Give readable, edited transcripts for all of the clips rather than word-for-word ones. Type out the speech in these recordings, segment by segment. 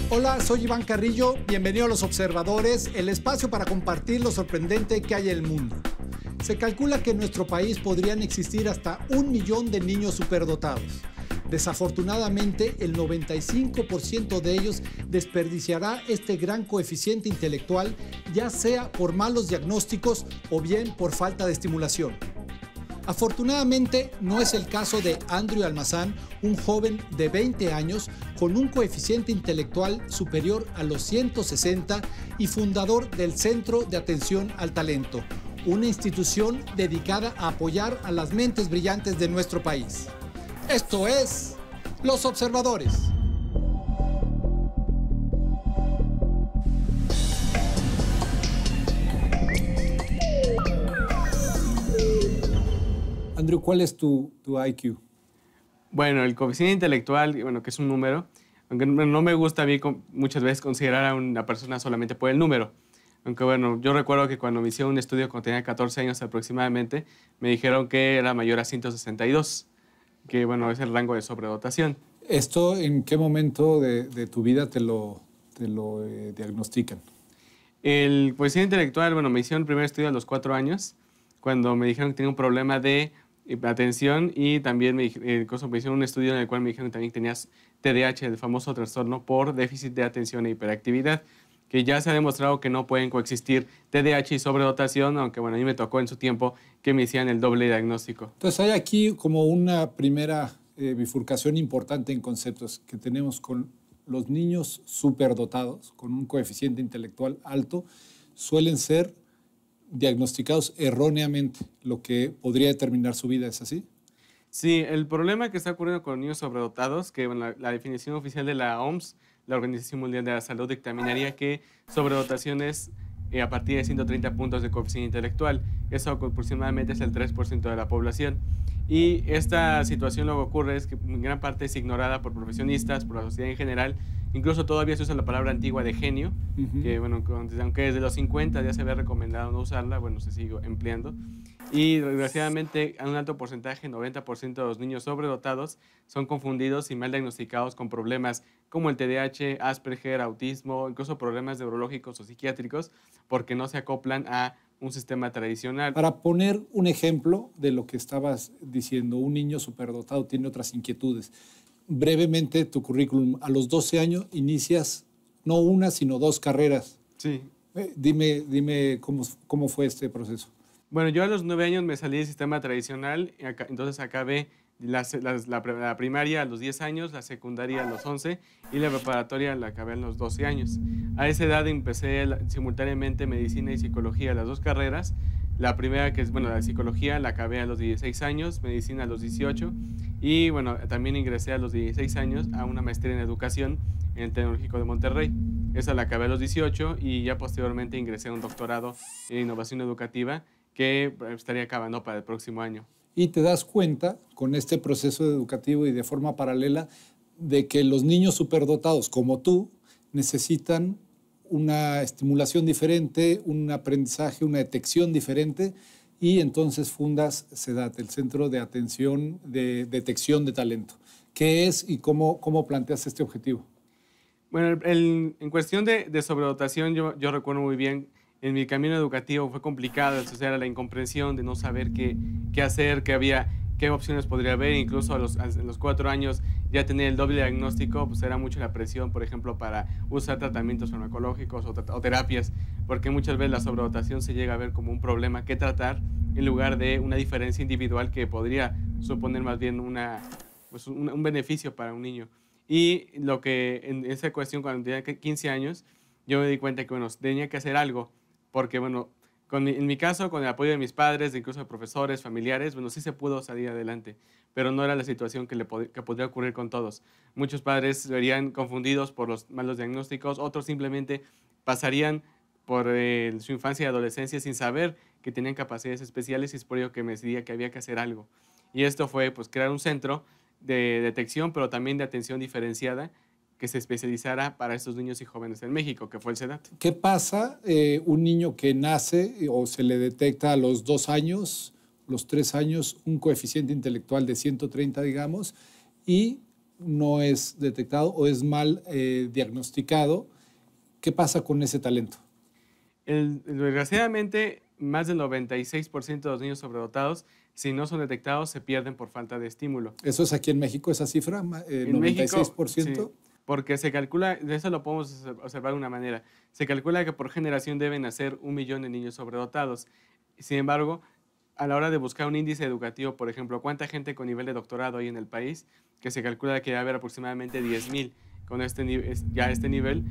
Hola, soy Iván Carrillo, bienvenido a Los Observadores, el espacio para compartir lo sorprendente que hay en el mundo. Se calcula que en nuestro país podrían existir hasta 1 millón de niños superdotados. Desafortunadamente, el 95% de ellos desperdiciará este gran coeficiente intelectual, ya sea por malos diagnósticos o bien por falta de estimulación. Afortunadamente, no es el caso de Andrew Almazán, un joven de 20 años con un coeficiente intelectual superior a los 160 y fundador del Centro de Atención al Talento, una institución dedicada a apoyar a las mentes brillantes de nuestro país. Esto es Los Observadores. Andrew, ¿cuál es tu IQ? Bueno, el coeficiente intelectual, bueno, que es un número, aunque no me gusta a mí muchas veces considerar a una persona solamente por el número. Aunque bueno, yo recuerdo que cuando me hicieron un estudio cuando tenía 14 años aproximadamente, me dijeron que era mayor a 162, que bueno, es el rango de sobredotación. ¿Esto en qué momento de tu vida te lo diagnostican? El coeficiente intelectual, bueno, me hicieron el primer estudio a los 4 años, cuando me dijeron que tenía un problema de atención y también me hicieron un estudio en el cual me dijeron que también tenías TDAH, el famoso trastorno por déficit de atención e hiperactividad, que ya se ha demostrado que no pueden coexistir TDAH y sobredotación, aunque bueno, a mí me tocó en su tiempo que me hicieran el doble diagnóstico. Entonces hay aquí como una primera bifurcación importante en conceptos que tenemos con los niños superdotados, con un coeficiente intelectual alto, suelen ser diagnosticados erróneamente, lo que podría determinar su vida, ¿es así? Sí, el problema que está ocurriendo con los niños sobredotados, que bueno, la definición oficial de la OMS, la Organización Mundial de la Salud, dictaminaría que sobredotación es a partir de 130 puntos de coeficiente intelectual. Eso aproximadamente es el 3% de la población. Y esta situación lo que ocurre es que en gran parte es ignorada por profesionistas, por la sociedad en general. Incluso todavía se usa la palabra antigua de genio, que bueno, aunque desde los 50 ya se había recomendado no usarla, bueno, se sigue empleando. Y desgraciadamente un alto porcentaje, 90% de los niños sobredotados, son confundidos y mal diagnosticados con problemas como el TDAH, Asperger, autismo, incluso problemas neurológicos o psiquiátricos, porque no se acoplan a un sistema tradicional. Para poner un ejemplo de lo que estabas diciendo, un niño superdotado tiene otras inquietudes. Brevemente, tu currículum, a los 12 años inicias no una, sino 2 carreras. Sí. Dime cómo fue este proceso. Bueno, yo a los 9 años me salí del sistema tradicional, entonces acabé la primaria a los 10 años, la secundaria a los 11 y la preparatoria la acabé a los 12 años. A esa edad empecé simultáneamente medicina y psicología, las 2 carreras. La primera, que es, bueno, la psicología, la acabé a los 16 años, medicina a los 18 y, bueno, también ingresé a los 16 años a una maestría en educación en el Tecnológico de Monterrey. Esa la acabé a los 18 y ya posteriormente ingresé a un doctorado en innovación educativa que estaría acabando para el próximo año. Y te das cuenta, con este proceso educativo y de forma paralela, de que los niños superdotados como tú necesitan una estimulación diferente, un aprendizaje, una detección diferente, y entonces fundas CEDAT, el Centro de Atención de Detección de Talento. ¿Qué es y cómo planteas este objetivo? Bueno, en cuestión de sobredotación, yo recuerdo muy bien, en mi camino educativo fue complicado, entonces era la incomprensión de no saber qué hacer, qué opciones podría haber. Incluso en los 4 años ya tener el doble diagnóstico, pues era mucho la presión, por ejemplo, para usar tratamientos farmacológicos o terapias, porque muchas veces la sobredotación se llega a ver como un problema que tratar en lugar de una diferencia individual que podría suponer más bien un beneficio para un niño. Y lo que en esa cuestión, cuando tenía 15 años, yo me di cuenta que, bueno, tenía que hacer algo, porque, bueno, en mi caso, con el apoyo de mis padres, de incluso de profesores, familiares, bueno, sí se pudo salir adelante, pero no era la situación que podría ocurrir con todos. Muchos padres se verían confundidos por los malos diagnósticos, otros simplemente pasarían por su infancia y adolescencia sin saber que tenían capacidades especiales, y es por ello que me decidí que había que hacer algo. Y esto fue, pues, crear un centro de detección, pero también de atención diferenciada, que se especializara para estos niños y jóvenes en México, que fue el CEDAT. ¿Qué pasa un niño que nace o se le detecta a los 2 años los 3 años un coeficiente intelectual de 130, digamos, y no es detectado o es mal diagnosticado, ¿qué pasa con ese talento? Desgraciadamente, más del 96% de los niños sobredotados, si no son detectados, se pierden por falta de estímulo. ¿Eso es aquí en México, esa cifra? En México, sí, ¿96%? porque se calcula, de eso lo podemos observar de una manera, se calcula que por generación deben nacer 1 millón de niños sobredotados. Sin embargo, a la hora de buscar un índice educativo, por ejemplo, cuánta gente con nivel de doctorado hay en el país, que se calcula que debe haber aproximadamente 10,000 con ya este nivel.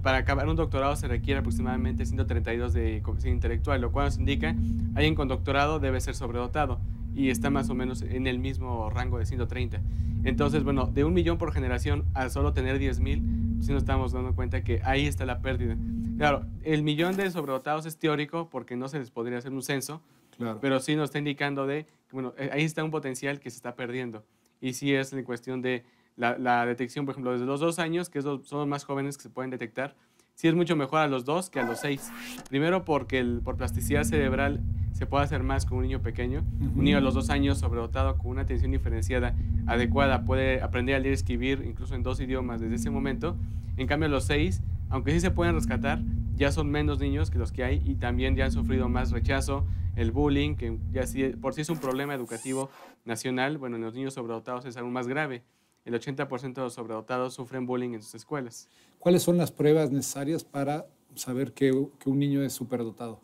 Para acabar un doctorado se requiere aproximadamente 132 de coeficiente intelectual, lo cual nos indica alguien con doctorado debe ser sobredotado y está más o menos en el mismo rango de 130. Entonces, bueno, de 1 millón por generación al solo tener 10,000, sí nos estamos dando cuenta que ahí está la pérdida. Claro, el millón de sobredotados es teórico porque no se les podría hacer un censo, Claro. pero sí nos está indicando bueno, ahí está un potencial que se está perdiendo. Y sí es en cuestión de la detección, por ejemplo, desde los 2 años, que son los más jóvenes que se pueden detectar, sí es mucho mejor a los 2 que a los 6. Primero porque por plasticidad cerebral se puede hacer más con un niño pequeño. Un niño a los 2 años sobredotado con una atención diferenciada adecuada puede aprender a leer y escribir incluso en 2 idiomas desde ese momento. En cambio, a los 6, aunque sí se pueden rescatar, ya son menos niños que los que hay y también ya han sufrido más rechazo, el bullying, que ya por sí es un problema educativo nacional. Bueno, en los niños sobredotados es aún más grave. El 80% de los sobredotados sufren bullying en sus escuelas. ¿Cuáles son las pruebas necesarias para saber que un niño es superdotado?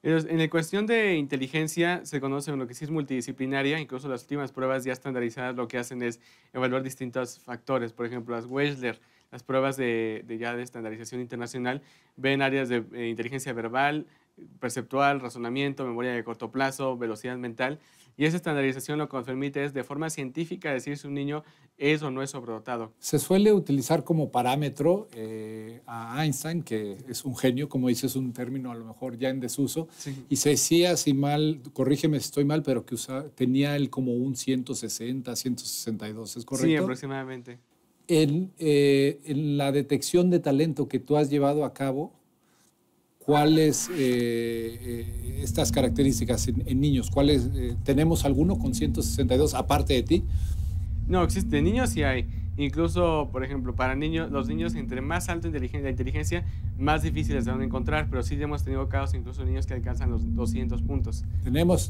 En la cuestión de inteligencia se conoce lo que sí es multidisciplinaria, incluso las últimas pruebas ya estandarizadas lo que hacen es evaluar distintos factores, por ejemplo, las Wechsler, las pruebas ya de estandarización internacional, ven áreas de inteligencia verbal, perceptual, razonamiento, memoria de corto plazo, velocidad mental, y esa estandarización lo que nos permite es de forma científica decir si un niño es o no es sobredotado. Se suele utilizar como parámetro a Einstein, que es un genio, como dices, un término a lo mejor ya en desuso, Sí. y se decía, si mal, corrígeme si estoy mal, pero que tenía él como un 160, 162, ¿es correcto? Sí, aproximadamente. En la detección de talento que tú has llevado a cabo, ¿cuáles estas características en niños? ¿Cuáles, tenemos alguno con 162 aparte de ti? No, existe. Niños sí hay. Incluso, por ejemplo, para niños, los niños entre más alta la inteligencia, más difíciles se van a encontrar, pero sí hemos tenido casos, incluso niños que alcanzan los 200 puntos.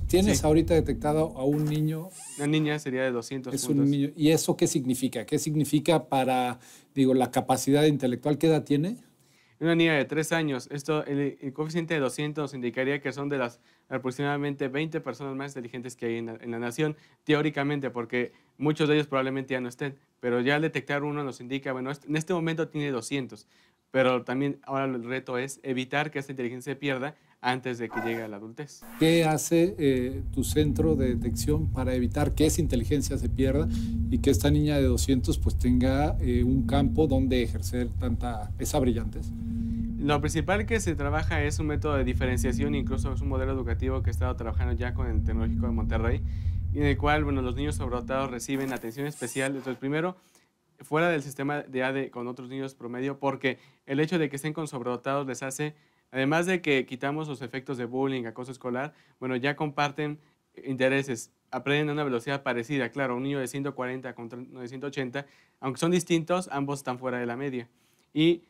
¿Tienes Sí. ahorita detectado a un niño? Una niña sería de 200 Es puntos. un niño. ¿Y eso qué significa? ¿Qué significa para, digo, la capacidad intelectual? ¿Qué edad tiene? Una niña de 3 años. El coeficiente de 200 nos indicaría que son de las aproximadamente 20 personas más inteligentes que hay en la nación, teóricamente, porque muchos de ellos probablemente ya no estén. Pero ya al detectar uno nos indica, bueno, en este momento tiene 200. Pero también ahora el reto es evitar que esta inteligencia se pierda antes de que llegue a la adultez. ¿Qué hace tu centro de detección para evitar que esa inteligencia se pierda y que esta niña de 200 pues tenga un campo donde ejercer esa brillantez? Lo principal que se trabaja es un método de diferenciación, incluso es un modelo educativo que he estado trabajando ya con el Tecnológico de Monterrey, y en el cual, bueno, los niños sobredotados reciben atención especial. Entonces, primero, fuera del sistema de ADE con otros niños promedio, porque el hecho de que estén con sobredotados les hace, además de que quitamos los efectos de bullying, acoso escolar, bueno, ya comparten intereses, aprenden a una velocidad parecida. Claro, un niño de 140 contra uno de 180, aunque son distintos, ambos están fuera de la media. Y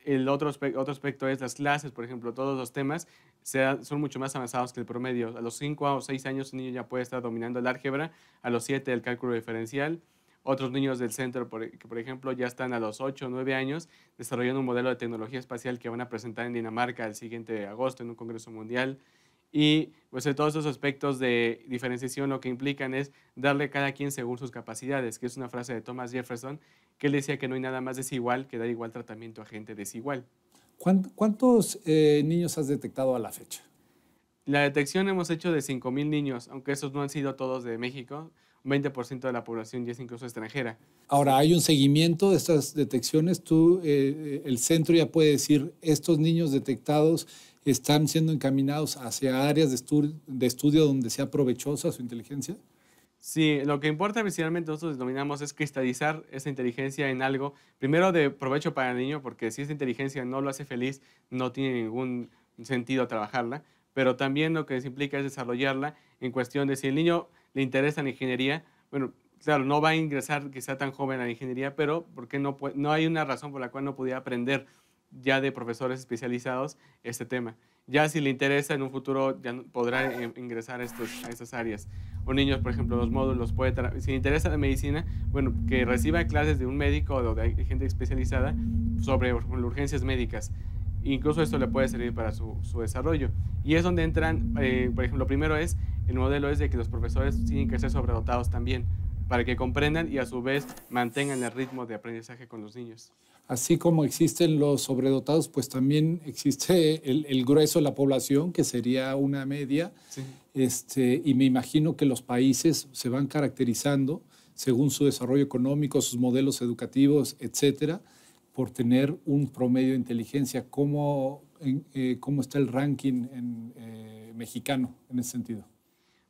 el otro aspecto es las clases, por ejemplo, todos los temas son mucho más avanzados que el promedio. A los 5 o 6 años un niño ya puede estar dominando el álgebra, a los 7 el cálculo diferencial. Otros niños del centro, que por ejemplo ya están a los 8 o 9 años desarrollando un modelo de tecnología espacial que van a presentar en Dinamarca el siguiente agosto en un congreso mundial. Y pues todos esos aspectos de diferenciación lo que implican es darle a cada quien según sus capacidades, que es una frase de Thomas Jefferson, que él decía que no hay nada más desigual que dar igual tratamiento a gente desigual. ¿Cuántos niños has detectado a la fecha? La detección hemos hecho de 5,000 niños, aunque esos no han sido todos de México. Un 20% de la población ya es incluso extranjera. Ahora, hay un seguimiento de estas detecciones. El centro ya puede decir, estos niños detectados están siendo encaminados hacia áreas de estudio donde sea provechosa su inteligencia. Sí, lo que importa principalmente nosotros denominamos es cristalizar esa inteligencia en algo, primero de provecho para el niño, porque si esa inteligencia no lo hace feliz, no tiene ningún sentido trabajarla, pero también lo que implica es desarrollarla en cuestión de si el niño le interesa la ingeniería, bueno, claro, no va a ingresar quizá tan joven a la ingeniería, pero porque no hay una razón por la cual no pudiera aprender ya de profesores especializados este tema. Ya si le interesa en un futuro ya podrá ingresar a estas áreas. O niños, por ejemplo, los módulos, si le interesa la medicina, bueno, que reciba clases de un médico o de gente especializada sobre, por ejemplo, urgencias médicas. Incluso esto le puede servir para su desarrollo. Y es donde entran, por ejemplo, lo primero es, el modelo es de que los profesores tienen que ser sobredotados también, para que comprendan y a su vez mantengan el ritmo de aprendizaje con los niños. Así como existen los sobredotados, pues también existe el grueso de la población, que sería una media. Sí. Y me imagino que los países se van caracterizando según su desarrollo económico, sus modelos educativos, etcétera, por tener un promedio de inteligencia. ¿Cómo está el ranking mexicano en ese sentido?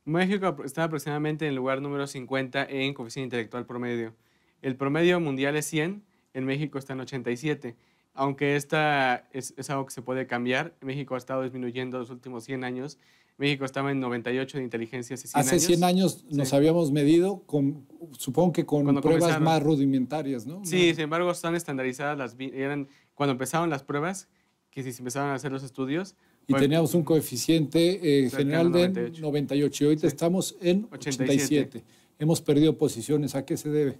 México está aproximadamente en el lugar número 50 en coeficiente intelectual promedio. El promedio mundial es 100, en México está en 87. Aunque esta es algo que se puede cambiar, México ha estado disminuyendo los últimos 100 años. México estaba en 98 de inteligencia hace 100 años. Hace 100 años nos habíamos medido, supongo que con pruebas más rudimentarias, ¿no? Sí, sin embargo, están estandarizadas. Cuando empezaron las pruebas, que si se empezaron a hacer los estudios. Y teníamos un coeficiente general de 98. Y ahorita estamos en 87. Hemos perdido posiciones. ¿A qué se debe?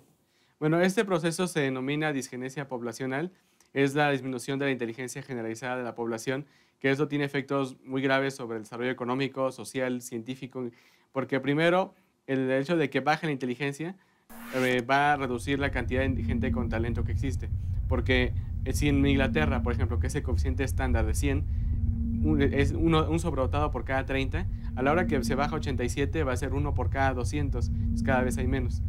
Bueno, este proceso se denomina disgenesia poblacional. Es la disminución de la inteligencia generalizada de la población, que eso tiene efectos muy graves sobre el desarrollo económico, social, científico, porque primero, el hecho de que baje la inteligencia va a reducir la cantidad de gente con talento que existe. Porque si en Inglaterra, por ejemplo, que es el coeficiente estándar de 100, es un sobredotado por cada 30, a la hora que se baja a 87 va a ser 1 por cada 200, pues cada vez hay menos.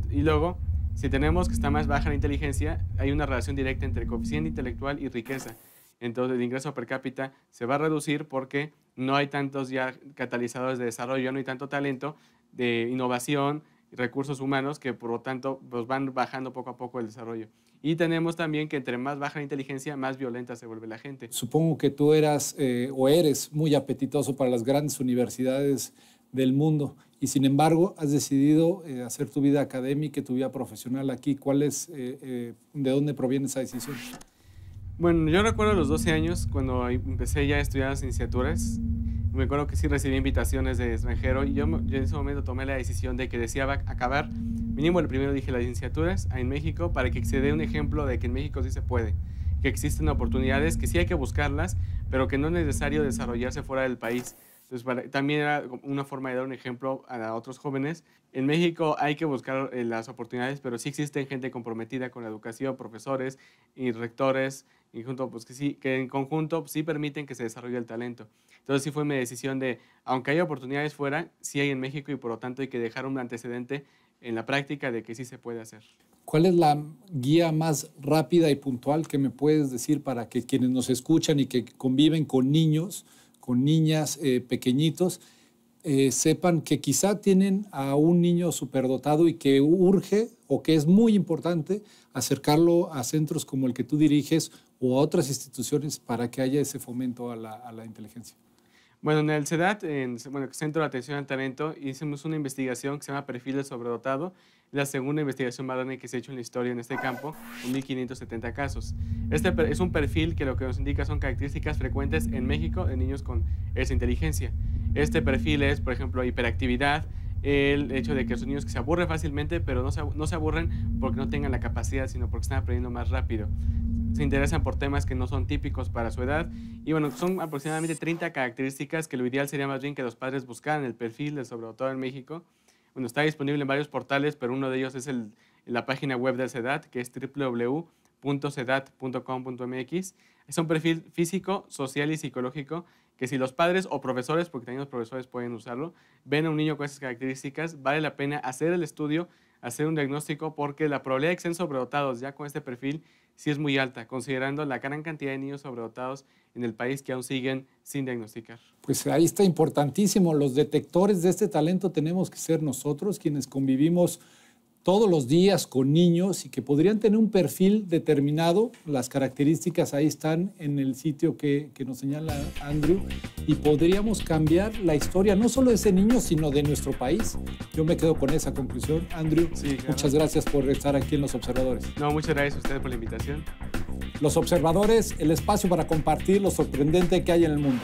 Y luego, si tenemos que está más baja la inteligencia, hay una relación directa entre coeficiente intelectual y riqueza. Entonces el ingreso per cápita se va a reducir porque no hay tantos ya catalizadores de desarrollo, no hay tanto talento de innovación y recursos humanos que por lo tanto pues van bajando poco a poco el desarrollo. Y tenemos también que entre más baja la inteligencia, más violenta se vuelve la gente. Supongo que tú eras o eres muy apetitoso para las grandes universidades del mundo y sin embargo has decidido hacer tu vida académica y tu vida profesional aquí. ¿De dónde proviene esa decisión? Bueno, yo recuerdo los 12 años cuando empecé ya a estudiar las licenciaturas. Me acuerdo que sí recibí invitaciones de extranjero y yo en ese momento tomé la decisión de que deseaba acabar, mínimo el primero dije las licenciaturas en México, para que se dé un ejemplo de que en México sí se puede, que existen oportunidades, que sí hay que buscarlas, pero que no es necesario desarrollarse fuera del país. Entonces, también era una forma de dar un ejemplo a otros jóvenes. En México hay que buscar las oportunidades, pero sí existe gente comprometida con la educación, profesores y rectores, y pues que en conjunto sí permiten que se desarrolle el talento. Entonces sí fue mi decisión de, aunque haya oportunidades fuera, sí hay en México y por lo tanto hay que dejar un antecedente en la práctica de que sí se puede hacer. ¿Cuál es la guía más rápida y puntual que me puedes decir para que quienes nos escuchan y que conviven con niños, con niñas pequeñitos, sepan que quizá tienen a un niño superdotado y que urge o que es muy importante acercarlo a centros como el que tú diriges o a otras instituciones para que haya ese fomento a la inteligencia? Bueno, en el CEDAT, Centro de Atención al Talento, hicimos una investigación que se llama Perfil del Sobredotado, la segunda investigación más grande que se ha hecho en la historia en este campo, con 1.570 casos. Este es un perfil que lo que nos indica son características frecuentes en México de niños con esa inteligencia. Este perfil es, por ejemplo, hiperactividad, el hecho de que son niños que se aburren fácilmente, pero no se aburren porque no tengan la capacidad, sino porque están aprendiendo más rápido. Se interesan por temas que no son típicos para su edad. Y bueno, son aproximadamente 30 características que lo ideal sería más bien que los padres buscaran el perfil del sobredotado en México. Bueno, está disponible en varios portales, pero uno de ellos es la página web del CEDAT, que es www.cedat.com.mx. Es un perfil físico, social y psicológico que si los padres o profesores, porque también los profesores pueden usarlo, ven a un niño con esas características, vale la pena hacer el estudio, hacer un diagnóstico, porque la probabilidad de que estén sobredotados ya con este perfil sí es muy alta, considerando la gran cantidad de niños sobredotados en el país que aún siguen sin diagnosticar. Pues ahí está importantísimo. Los detectores de este talento tenemos que ser nosotros, quienes convivimos todos los días con niños y que podrían tener un perfil determinado. Las características ahí están en el sitio que nos señala Andrew, y podríamos cambiar la historia no solo de ese niño, sino de nuestro país. Yo me quedo con esa conclusión. Andrew, sí, claro. Muchas gracias por estar aquí en Los Observadores. No, muchas gracias a ustedes por la invitación. Los Observadores, el espacio para compartir lo sorprendente que hay en el mundo.